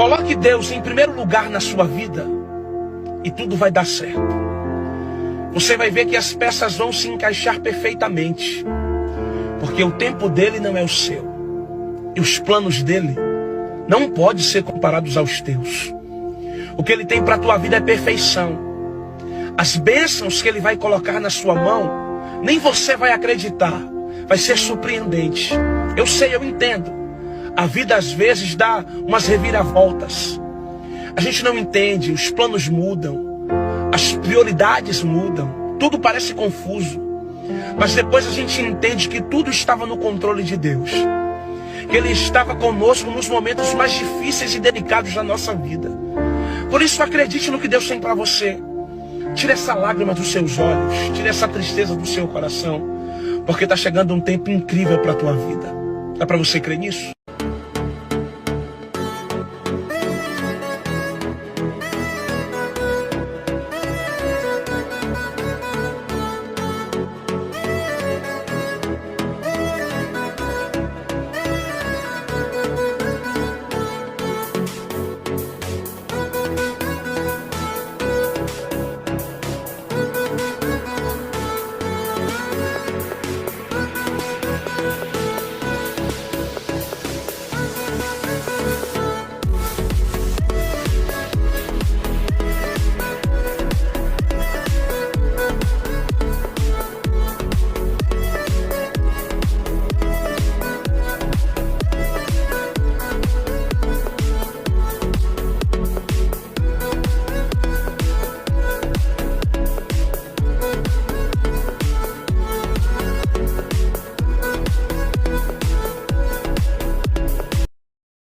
Coloque Deus em primeiro lugar na sua vida e tudo vai dar certo. Você vai ver que as peças vão se encaixar perfeitamente, porque o tempo dele não é o seu e os planos dele não podem ser comparados aos teus. O que ele tem para a tua vida é perfeição. As bênçãos que ele vai colocar na sua mão, nem você vai acreditar, vai ser surpreendente. Eu sei, eu entendo. A vida às vezes dá umas reviravoltas. A gente não entende, os planos mudam, as prioridades mudam, tudo parece confuso. Mas depois a gente entende que tudo estava no controle de Deus. Que Ele estava conosco nos momentos mais difíceis e delicados da nossa vida. Por isso acredite no que Deus tem para você. Tire essa lágrima dos seus olhos, tire essa tristeza do seu coração, porque está chegando um tempo incrível para a tua vida. Dá para você crer nisso?